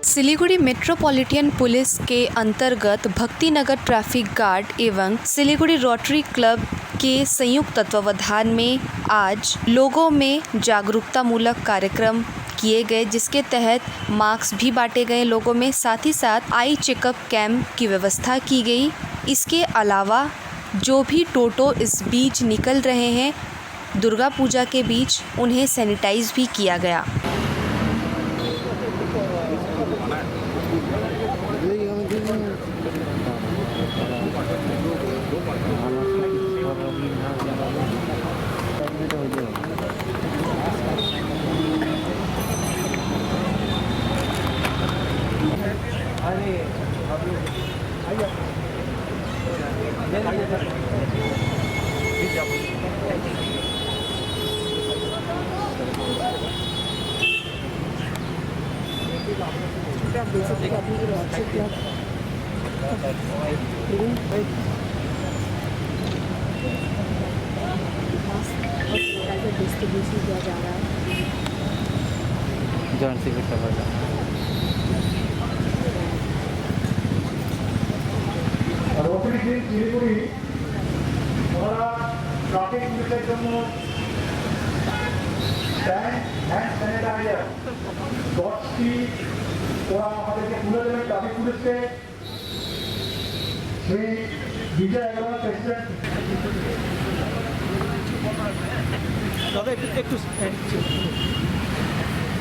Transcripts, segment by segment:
Siliguri metropolitan police के अंतर्गत Bhaktinagar traffic guard एवं सिलीगुड़ी रोटरी क्लब के संयुक्त तत्वावधान में आज लोगों में जागरूकता मूलक कार्यक्रम किए गए, जिसके तहत मास्क भी बांटे गए लोगों में, साथ ही साथ आई चेकअप कैंप की व्यवस्था की गई। इसके अलावा जो भी टोटो इस बीच निकल रहे हैं दुर्गा पूजा के बीच, उन्हें सैनिटाइज भी किया गया। डिस्ट्रीब्यूशन किया जा रहा है। जॉइंट सेक्रेटरी रोटरी सिलीगुड़ी ওনারা ট্রাফিক পুলিশের জন্য হ্যান্ড স্যানিটাইজার 10টি ওরা আমাদেরকে তুলে দেবেন ট্রাফিক পুলিশকে। শ্রী বিজয় আগরওয়াল প্রেসিডেন্ট। দাদা একটু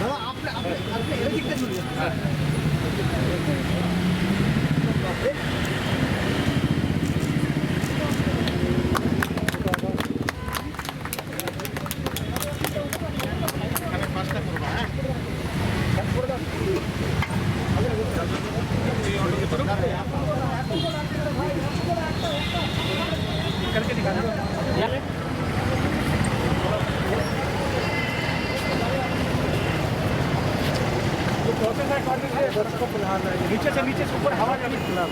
দাদা আপনি এদিকটা শুনুন। करके दिखाना नीचे से ऊपर हवा जाने खिलाफ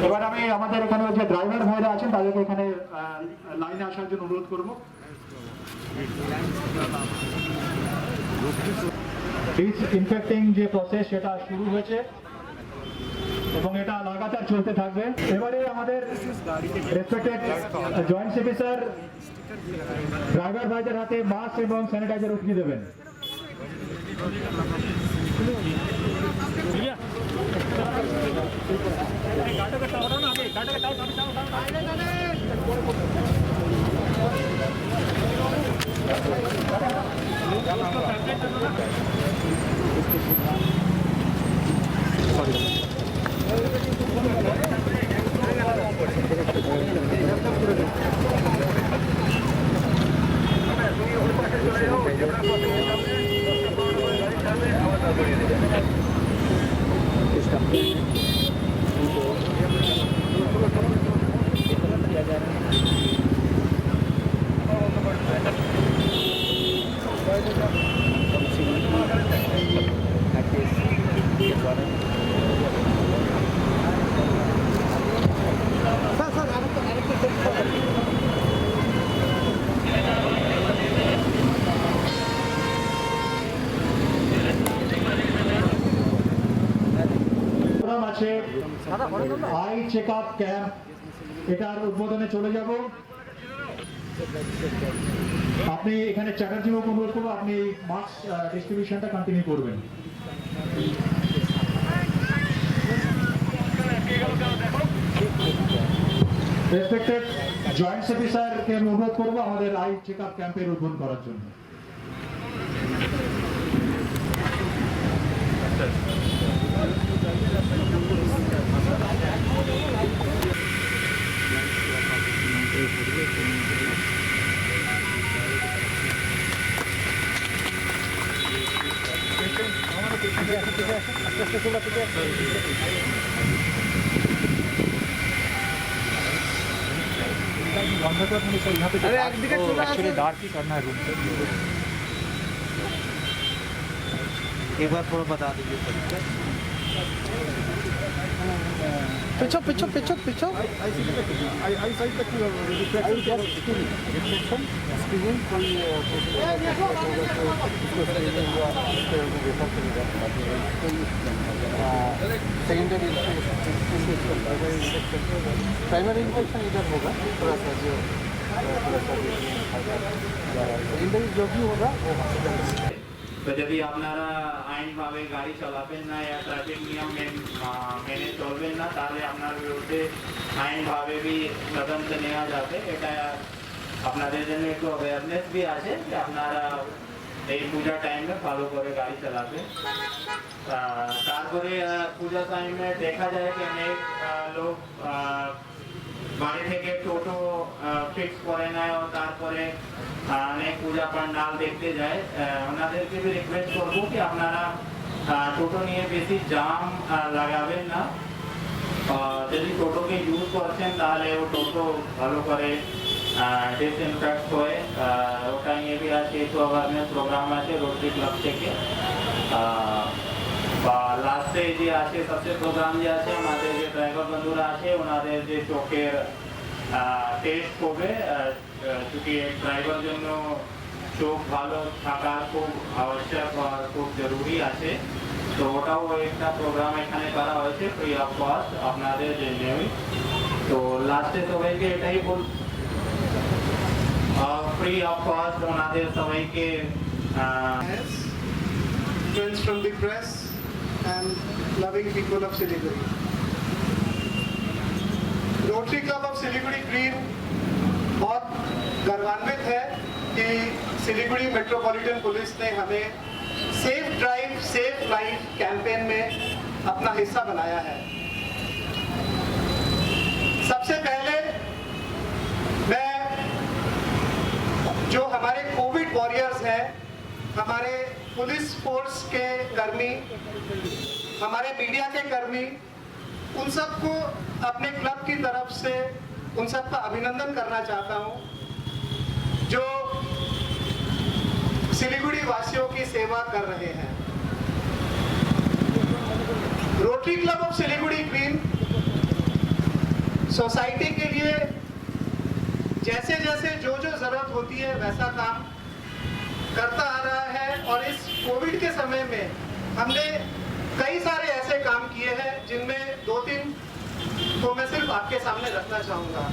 এবার আমি আমাদের এখানে যে ড্রাইভার ভাইরা আছেন তাদেরকে এখানে লাইনে আসার জন্য অনুরোধ করব। ডিসইনফেক্টিং যে প্রসেস সেটা শুরু হয়েছে এবং এটা লাগাতার চলতে থাকবে। এবারে আমাদের respected joint CP sir driver ভাইদের হাতে মাস্ক এবং স্যানিটাইজার উঠিয়ে দেবেন। আই চেকআপ ক্যাম্প, এটার উদ্বোধনে চলে যাব। আপনি এখানে চ্যাটার্জি বাবু অনুরোধ করবো, আপনি মাস্ক ডিস্ট্রিবিউশনটা কন্টিনিউ করবেন। রেসপেক্টেড জয়েন্ট সিপি স্যারকে আমি অনুরোধ করবো আমাদের আই চেকআপ ক্যাম্পের উদ্বোধন করার জন্য। अरे একদিকে চলে আসে, डार्क ही करना है रूम से। एक बार थोड़ा बता दीजिए सर। पिछो पिछो पिछो पिछो आई साइड तक प्राइमरी इन्फेक्शन इधर होगा थोड़ा सा जो जो भी होगा वो हॉस्पिटल। তো যদি আপনারা আইনভাবে গাড়ি চালাবেন না या ট্রাফিক নিয়ম মেনে চলবেন না তাহলে আপনার বিরুদ্ধে আইনভাবে भी তদন্ত নেওয়া যাবে। এটা আপনাদের জন্য একটু অ্যাওয়ারনেস भी আছে যে আপনারা এই পূজা টাইমে ভালো করে গাড়ি চালাবেন। তারপরে পূজা টাইমে দেখা যায় যে অনেক লোক বাড়ি থেকে টোটো ফিক্স করে নেয় ও তারপরে অনেক পূজা পান্ডাল দেখতে যায়। ওনাদেরকে भी রিকোয়েস্ট করবো কি আপনারা টোটো নিয়ে বেশি জাম লাগাবেন না। যদি টোটোকে ইউজ করছেন তাহলে ও টোটো ভালো করে ডিসইনফেক্ট হয়ে ওটা নিয়ে भी আছে একটু অ্যাওয়ারনেস প্রোগ্রাম আছে রোটারি ক্লাব থেকে। বা লাস্টে যে আছে সবচেয়ে প্রোগ্রাম যে আছে আমাদের যে ড্রাইভার বন্ধুরা আছে ওনাদের যে চোখের টেস্ট হবে চूँकि ড্রাইভার জন্য চোখ ভালো থাকা খুব আবশ্যক আর খুব জরুরি আছে। তো ওটাও একটা প্রোগ্রাম এখানে করা হয়েছে ফ্রি অফ কস্ট আপনাদের জন্যই। তো লাস্টে সবাইকে এটাই বল ফ্রি অফ কস্ট ওনাদের সবাইকে friends from the press and loving people of Siliguri. Rotary club of Siliguri green बहुत गर्वान्वित है कि सिलीगुड़ी मेट्रोपॉलिटन पुलिस ने हमें safe drive safe life campaign में अपना हिस्सा बनाया है। सबसे पहले मैं जो हमारे कोविड वॉरियर्स हैं, हमारे पुलिस फोर्स के कर्मी, हमारे मीडिया के कर्मी, उन सबको अपने क्लब की तरफ से उन सबका अभिनंदन करना चाहता हूं जो सिलीगुड़ी वासियों की सेवा कर रहे हैं। Rotary club of Siliguri green society के लिए जैसे जैसे जो जरूरत होती है वैसा काम करता आ रहा है और इस कोविड के समय में हमने कई सारे ऐसे काम किए हैं जिनमें 2-3 तो मैं सिर्फ आपके सामने रखना चाहूंगा।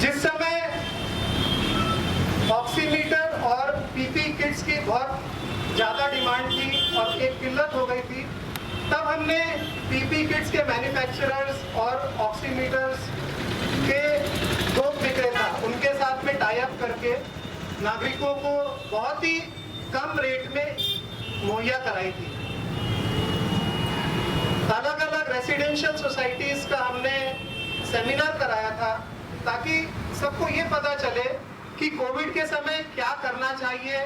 जिस समय ऑक्सीमीटर और पीपी किट्स की बहुत ज़्यादा डिमांड थी और एक किल्लत हो गई थी, तब हमने पीपी किट्स के मैन्युफैक्चरर्स और ऑक्सीमीटर्स के थोक विक्रेता उनके साथ में टाई अप करके नागरिकों को बहुत ही कम रेट में मुहैया कराई थी। अलग अलग रेसिडेंशियल सोसाइटीज का हमने सेमिनार कराया था ताकि सबको ये पता चले कि कोविड के समय क्या करना चाहिए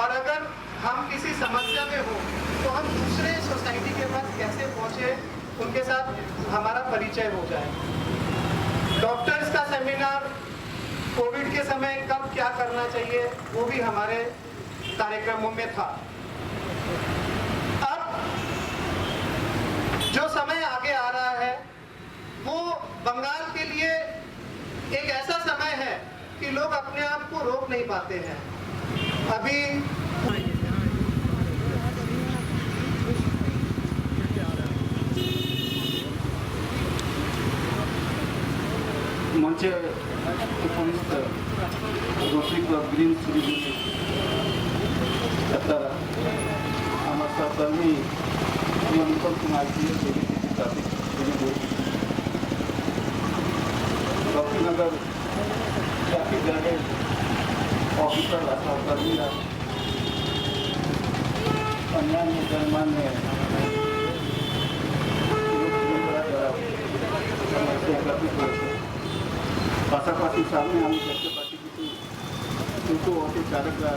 और अगर हम किसी समस्या में हो तो हम दूसरे सोसाइटी के पास कैसे पहुंचे, उनके साथ हमारा परिचय हो जाए। डॉक्टर्स का सेमिनार कोविड के समय कब क्या करना चाहिए वो भी हमारे कार्यक्रमों में था। अब जो समय आगे आ रहा है वो बंगाल के लिए एक ऐसा समय है कि लोग अपने आप को रोक नहीं पाते हैं। अभी मंचे उपस्थित रोटरी क्लब ग्रीन सिलीगुड़ी আমার সহকর্মী নিয়ন্ত্রণ Kumar traffic Laxmi Nagar traffic guard officer सहकर्मी अन्यान्य गणमान्य পাশাপাশি সামনে আমি দেখতে পাচ্ছি কিছু টোটো অটো চালকরা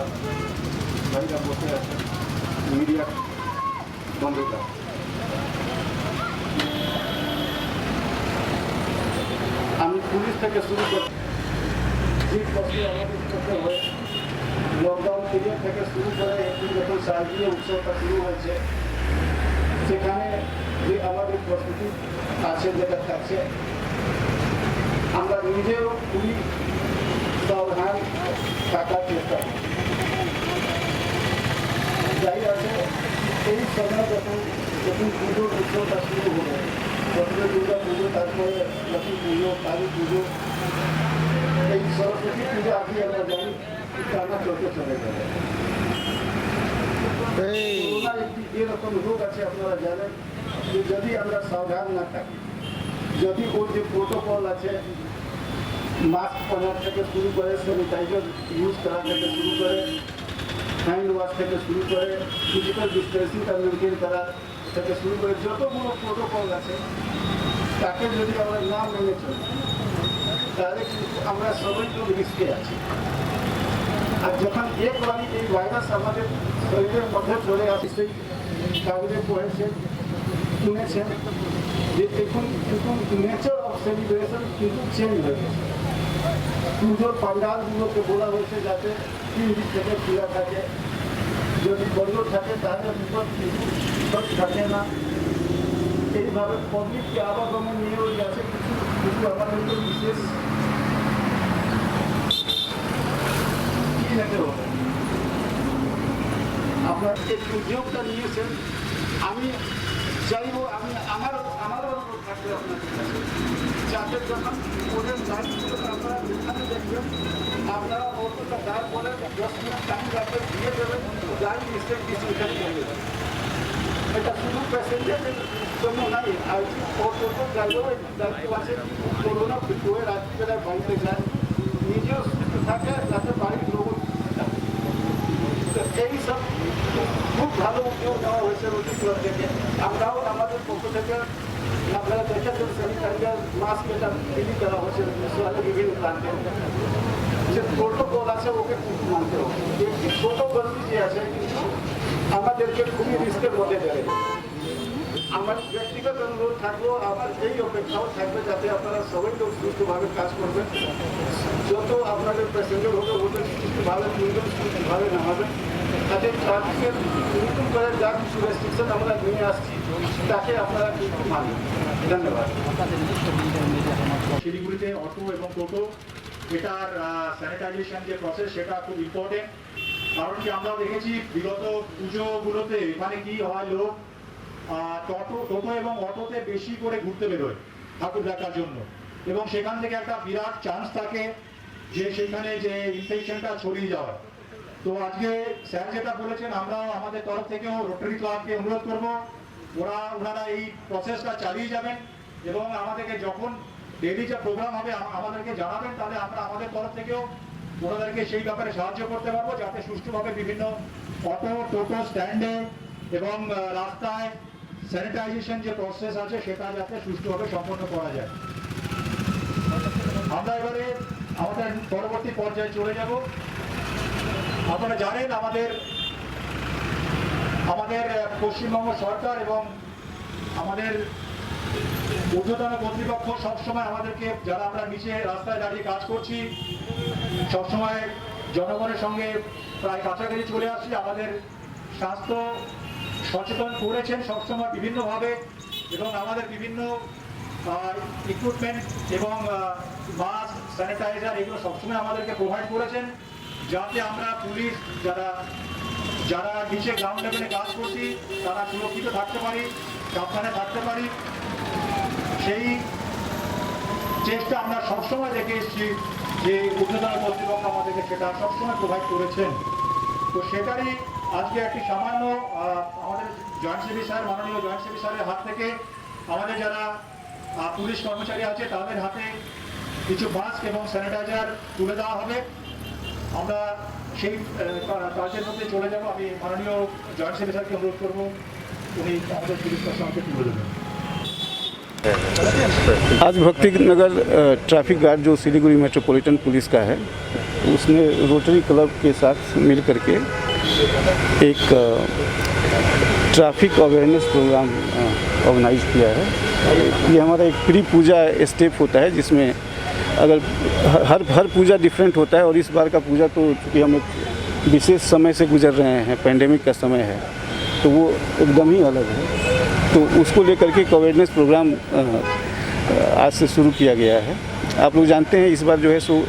ভাইরা বসে আছে মিডিয়া বন্ধুরা। আমি পুলিশ থেকে শুরু করছি আমাদের লকডাউন পিরিয়ড থেকে শুরু করে একটু যখন শারদীয় উৎসবটা শুরু হয়েছে সেখানে যে আমাদের প্রস্তুতি আছে যেটা থাকছে আমরা নিজেও খুবই সাবধান থাকার চেষ্টা করি। যাই আছে এই সময় যখন পুজোর উৎসবটা শুরু হলো, প্রথমে দুর্গা পুজো, তারপরে লক্ষ্মী পুজো, কালী পুজো, এই সরস্বতী পুজো আগে আমরা জানি টানা চলতে চলে যাবে। করোনা একটি এরকম রোগ আছে আপনারা জানেন যে যদি আমরা সাবধান না থাকি, যদি ওর যে প্রোটোকল আছে মাস্ক পরার থেকে শুরু করে, স্যানিটাইজার ইউজ করা থেকে শুরু করে, হ্যান্ড ওয়াশ থেকে শুরু করে, ফিজিক্যাল ডিস্টেন্সিংটা মেনটেন করা থেকে শুরু করে যতগুলো প্রোটোকল আছে তাকে যদি আমরা না মেনে চলি তাহলে কিন্তু আমরা সবাই তো রিস্কে আছি। আর যখন একবারই এই ভাইরাস আমাদের শরীরের মধ্যে চলে আসে, সেই কাগজে পড়েছেন শুনেছেন যে এখন নেচার অফ সেলিব্রেশন কিন্তু চেঞ্জ হয়ে গেছে। পুজোর পান্ডালগুলোকে বলা হয়েছে যাতে 3 দিন থেকে খোলা থাকে, যদি বন্ধ থাকে তাহলে বিপদ কিন্তু থাকে না। এইভাবে পাবলিককে আবাগমন নিয়েও আছে কিছু আমাদের বিশেষ আপনার এই উদ্যোগটা নিয়েছেন, আমি চাইব আমারও থাকবে আপনাদের কাছে, যাতে যখন ওদের গাড়িগুলো আপনারা এখানে দেখবেন আপনারা অতটা যার পরে 10 মিনিট টাইম যাতে দিয়ে দেবেন, গাড়ি মিস্টেক ডিসিশন করবে। এটা শুধু প্যাসেঞ্জারের জন্য নাই, আর টোটো ড্রাইভারের দায়িত্ব আছে করোনা হয়ে রাত্রিবেলায় বাড়িতে যায়, নিজেও সুস্থ থাকে যাতে বাড়ির লোক। এই সব খুব ভালো উদ্যোগ নেওয়া হয়েছে রুটি ক্লাব থেকে। আমরাও আমাদের পক্ষ থেকে আপনারা দেখেছেন স্যানিটাইজার মাস্ক এটা বিলি করা হয়েছে বিভিন্ন প্রান্তে। যে প্রোটোকল আছে ওকে কিন্তু মানতে হবে। একটি ছোটো গল্পি যে আছে কিন্তু আমাদেরকে খুবই রিস্কের মধ্যে দেবে। আমার ব্যক্তিগত অনুরোধ থাকলেও আমার এই অপেক্ষাও থাকবে যাতে আপনারা সবাই লোক সুস্থভাবে কাজ করবেন। যত আপনাদের প্যাসেঞ্জার হতে সুস্থভাবে তুলবেন, সুস্থভাবে নামাবেন, তাতে ট্রাফিকের নতুন করে যা কিছু রেস্ট্রিকশন আমরা নিয়ে আসছি তাকে আপনারা কিন্তু মানবেন। ধন্যবাদ। শিলিগুড়িতে অটো এবং টোটো এটার স্যানিটাইজেশন যে প্রসেস সেটা খুব ইম্পর্টেন্ট। কারণ কি আমরা দেখেছি বিগত পুজোগুলোতে এখানে কি হয়, লোক টোটো এবং অটোতে বেশি করে ঘুরতে বেরোয় ঠাকুর দেখার জন্য, এবং সেখান থেকে একটা বিরাট চান্স থাকে যে সেখানে যে ইনফেকশনটা ছড়িয়ে যাওয়ার। তো আজকে স্যার যেটা বলেছেন, আমরা আমাদের তরফ থেকেও রোটারি ক্লাবকে অনুরোধ করব ওনারা এই প্রসেসটা চালিয়ে যাবেন এবং আমাদেরকে যখন ডেইলি যে প্রোগ্রাম হবে আমাদেরকে জানাবেন, তাহলে আমরা আমাদের তরফ থেকেও ওনাদেরকে সেই ব্যাপারে সাহায্য করতে পারবো যাতে সুষ্ঠুভাবে বিভিন্ন অটো টোটো স্ট্যান্ডে এবং রাস্তায় স্যানিটাইজেশন যে প্রসেস আছে সেটা যাতে সুষ্ঠুভাবে সম্পন্ন করা যায়। আমরা এবারে আমাদের পরবর্তী পর্যায়ে চলে যাব। আপনারা জানেন আমাদের পশ্চিমবঙ্গ সরকার এবং আমাদের ঊর্ধ্বতন কর্তৃপক্ষ সবসময় আমাদেরকে, যারা আমরা নিচে রাস্তায় দাঁড়িয়ে কাজ করছি, সবসময় জনগণের সঙ্গে প্রায় কাছাকাছি চলে আসছি। আমাদের স্বাস্থ্য সচেতন করেছেন সবসময় বিভিন্নভাবে, এবং আমাদের বিভিন্ন ইকুইপমেন্ট এবং মাস্ক, স্যানিটাইজার এগুলো সবসময় আমাদেরকে প্রোভাইড করেছেন, যাতে আমরা পুলিশ যারা নিচে গ্রাউন্ড লেভেলে কাজ করছি তারা সুরক্ষিত থাকতে পারি, সাবধানে থাকতে পারি। সেই চেষ্টা আমরা সবসময় দেখে এসেছি যে ঊর্ধ্বতন কর্তৃপক্ষ আমাদেরকে সেটা সবসময় প্রোভাইড করেছেন। তো সেটারই আজকে একটি সামান্য আমাদের জয়েন্ট সেবি স্যার, মাননীয় জয়েন্ট সেবি স্যারের হাত থেকে আমাদের যারা পুলিশ কর্মচারী আছে তাদের হাতে কিছু মাস্ক এবং স্যানিটাইজার তুলে দেওয়া হবে। আমরা সেই কাজের মধ্যে চলে যাব। আমি মাননীয় জয়েন্ট সেবি স্যারকে অনুরোধ করবো উনি আমাদের পুলিশ প্রশাসনকে তুলে দেবেন। आज भक्ति नगर ट्रैफिक गार्ड जो सिलीगुड़ी मेट्रोपॉलिटन पुलिस का है, उसने रोटरी क्लब के साथ मिल करके एक ट्रैफिक अवेयरनेस प्रोग्राम ऑर्गेनाइज किया है। ये हमारा एक प्री पूजा स्टेप होता है, जिसमें अगर हर पूजा डिफरेंट होता है, और इस बार का पूजा तो चूँकि हम एक विशेष समय से गुजर रहे हैं, पैंडेमिक का समय है, तो वो एकदम ही अलग है। तो उसको लेकर के एक अवेयरनेस प्रोग्राम आज से शुरू किया गया है। आप लोग जानते हैं इस बार जो है सो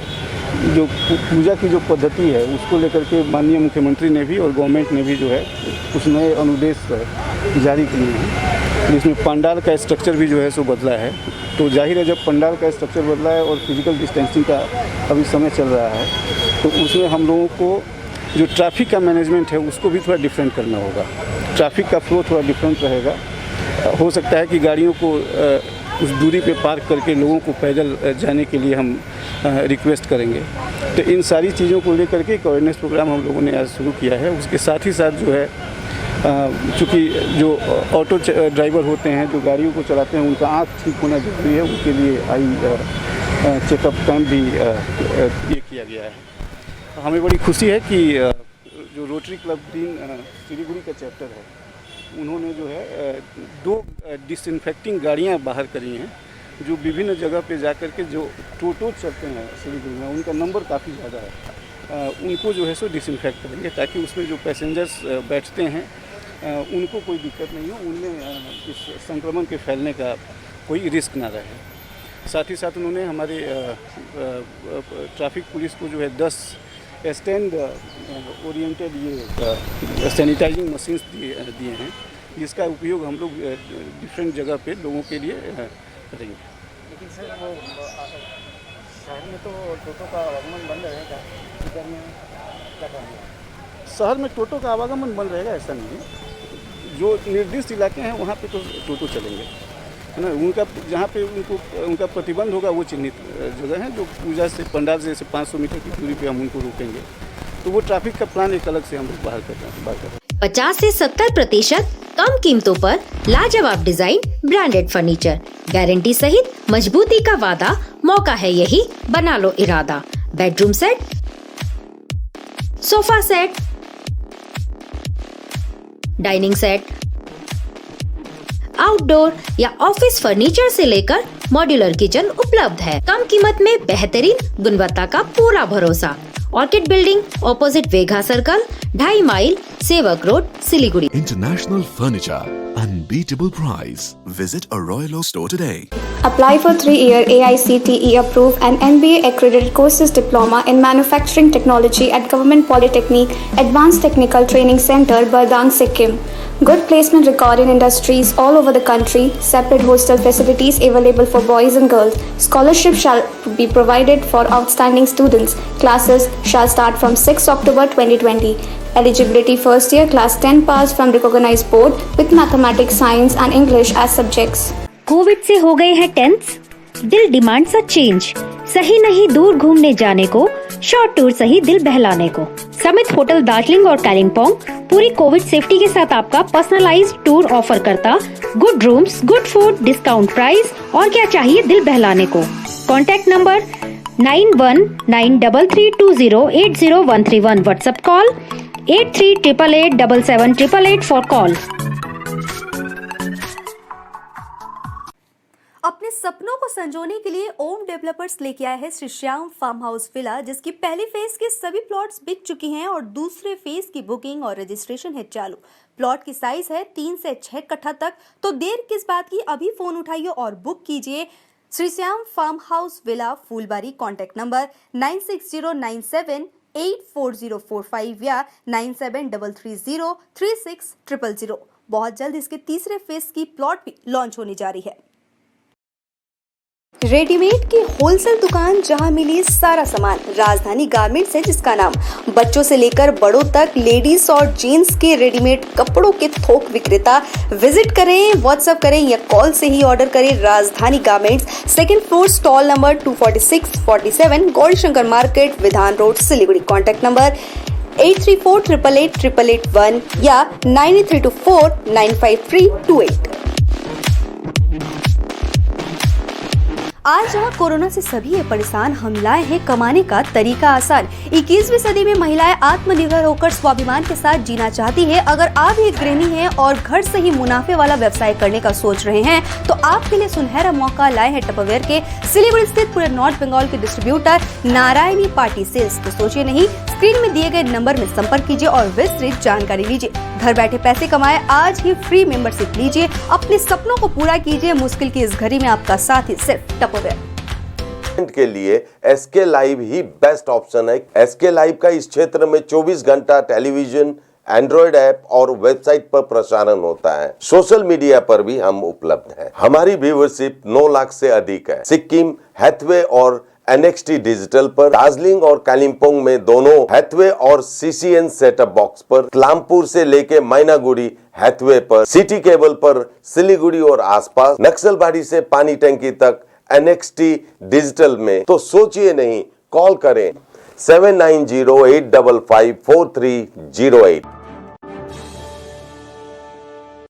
जो पूजा की जो पद्धति है उसको लेकर के माननीय मुख्यमंत्री ने भी और गवर्नमेंट ने भी जो है कुछ नए अनुदेश जारी किए हैं, जिसमें पंडाल का स्ट्रक्चर भी जो है सो बदला है। तो जाहिर है जब पंडाल का स्ट्रक्चर बदला है और फिजिकल डिस्टेंसिंग का अभी समय चल रहा है, तो उसमें हम लोगों को जो ट्रैफिक का मैनेजमेंट है उसको भी थोड़ा डिफरेंट करना होगा। ट्रैफिक का फ्लो थोड़ा डिफरेंट रहेगा। हो सकता है कि गाड़ियों को उस दूरी पे पार्क करके लोगों को पैदल जाने के लिए हम रिक्वेस्ट करेंगे। तो इन सारी चीज़ों को लेकर के एक अवेयरनेस प्रोग्राम हम लोगों ने आज शुरू किया है। उसके साथ ही साथ जो है चूँकि जो ऑटो ड्राइवर होते हैं जो गाड़ियों को चलाते हैं उनका आँख ठीक होना जरूरी है, उसके लिए आई चेकअप कैंप भी ये किया गया है। हमें बड़ी खुशी है कि जो रोटरी क्लब सिलीगुड़ी का चैप्टर है उन्होंने जो है 2 डिसइंफेक्टिंग गाड़ियाँ बाहर करी हैं, जो विभिन्न जगह पे जाकर के जो टोटो चलते हैं सिलीगुड़ी में, उनका नंबर काफ़ी ज़्यादा है, उनको जो है सो डिसइंफेक्ट करेंगे ताकि उसमें जो पैसेंजर्स बैठते हैं उनको कोई दिक्कत नहीं हो, उनमें इस संक्रमण के फैलने का कोई रिस्क ना रहे। साथ ही साथ उन्होंने हमारे ट्रैफिक पुलिस को जो है 10 स्टैंड ओरिएंटेड ये सैनिटाइजिंग मशीन्स दिए हैं, जिसका उपयोग हम लोग डिफरेंट जगह पे लोगों के लिए करेंगे। लेकिन सर वो शहर में तो टोटो का आवागमन बंद रहेगा, इधर में क्या करना? शहर में टोटो का आवागमन बंद रहेगा ऐसा नहीं है। जो निर्दिष्ट इलाके हैं वहाँ पे तो टोटो चलेंगे, है ना। उनका जहाँ पे उनका प्रतिबंध होगा वो चिन्हित जगह है, जो पूजा से पंडाल से 500 मीटर की दूरी पे हम उनको रोकेंगे। तो वो ट्रैफिक का प्लान एक अलग से हम लोग बाहर कर रहे हैं। 50 से 70% कम कीमतों पर लाजवाब डिजाइन, ब्रांडेड फर्नीचर, गारंटी सहित मजबूती का वादा। मौका है यही, बना लो इरादा। Bedroom set, sofa set, dining set, outdoor या ऑफिस फर्नीचर से लेकर मॉड्यूलर किचन उपलब्ध है। कम कीमत में बेहतरीन गुणवत्ता का पूरा भरोसा। Orchid building, opposite Vegha circle, 2.5 mile, Sevoke road, Siliguri. International Furniture, unbeatable price. Visit a Royal Oak store today. Apply for 3-year AICTE approved and MBA accredited courses diploma in manufacturing technology at Government Polytechnic Advanced Technical Training Center, Bardang, Sikkim. Good placement record in industries all over the country. Separate hostel facilities available for boys and girls. Scholarship shall be provided for outstanding students. Classes shall start from 6 October 2020. Eligibility first year class 10 pass from recognized board with mathematics, science and English as subjects. Covid से हो गए हैं tense, दिल demands a change. सही नहीं दूर घूमने जाने को, शॉर्ट टूर सही दिल बहलाने को। समित होटल दार्जिलिंग और कालिम्पोंग पूरी कोविड सेफ्टी के साथ आपका पर्सनलाइज्ड टूर ऑफर करता। Good rooms, good food, discount price और क्या चाहिए दिल बहलाने को। Contact number 919332080131। WhatsApp call 8388877888 for call. अपने सपनों को संजोने के लिए ओम डेवलपर्स लेके आया है Shri Shyam farm house villa, जिसकी पहली फेज के सभी प्लॉट्स बिक चुकी हैं और दूसरे फेज की बुकिंग और रजिस्ट्रेशन है चालू। प्लॉट की साइज है 3 से 6 कट्ठा तक, तो देर किस बात की, अभी फोन उठाइए और बुक कीजिए। Shri Shyam farm house villa, Phulbari. Contact number 9609784045 या 9733036000। बहुत जल्द इसके तीसरे फेज की प्लॉट भी लॉन्च होने जा रही है। रेडीमेड की होलसेल दुकान जहां मिली सारा सामान, राजधानी गारमेंट्स है जिसका नाम। बच्चों से लेकर बड़ों तक लेडीज और जेंट्स के रेडीमेड कपड़ों के थोक विक्रेता। विजिट करें, व्हाट्सएप करें या कॉल से ही ऑर्डर करें। राजधानी garments, 2nd floor, stall number 246-47, Gaurishankar market, विधान रोड, सिलीगुड़ी। कॉन्टैक्ट नंबर 8348888881 या 9324953228। आज जहाँ कोरोना से सभी है परेशान, हम लाए हैं कमाने का तरीका आसान। 21वीं सदी में महिलाएं आत्मनिर्भर होकर स्वाभिमान के साथ जीना चाहती है। अगर आप एक गृहिणी हैं और घर से ही मुनाफे वाला व्यवसाय करने का सोच रहे हैं, तो आपके लिए सुनहरा मौका लाए हैं टपरवेयर के सिलीगुड़ी स्थित पूरे नॉर्थ बंगाल के डिस्ट्रीब्यूटर नारायणी पार्टी सेल्स। तो सोचिए नहीं, स्क्रीन में दिए गए नंबर में संपर्क कीजिए और विस्तृत जानकारी लीजिए। घर बैठे पैसे कमाए, आज ही फ्री मेंबरशिप लीजिए, अपने सपनों को पूरा कीजिए। मुश्किल की इस घड़ी में आपका साथी सिर्फ टपोवेयर के लिए एसके लाइव ही बेस्ट ऑप्शन है। एसके लाइव का इस क्षेत्र में 24 घंटा टेलीविजन, एंड्रॉइड ऐप और वेबसाइट पर प्रसारण होता है। सोशल मीडिया पर भी हम उपलब्ध हैं। हमारी व्यूवरशिप 9 लाख से अधिक है। सिक्किम, हैथवे और NXT डिजिटल पर, दार्जिलिंग और कालिम्पोंग में दोनों हैथवे और CCN सेटअप बॉक्स पर, क्लामपुर से लेके मैनागुड़ी हैथवे पर, सिटी केबल पर सिलीगुड़ी और आसपास, नक्सलबाड़ी से पानी टंकी तक NXT डिजिटल में। तो सोचिए नहीं, कॉल करें 7908554308।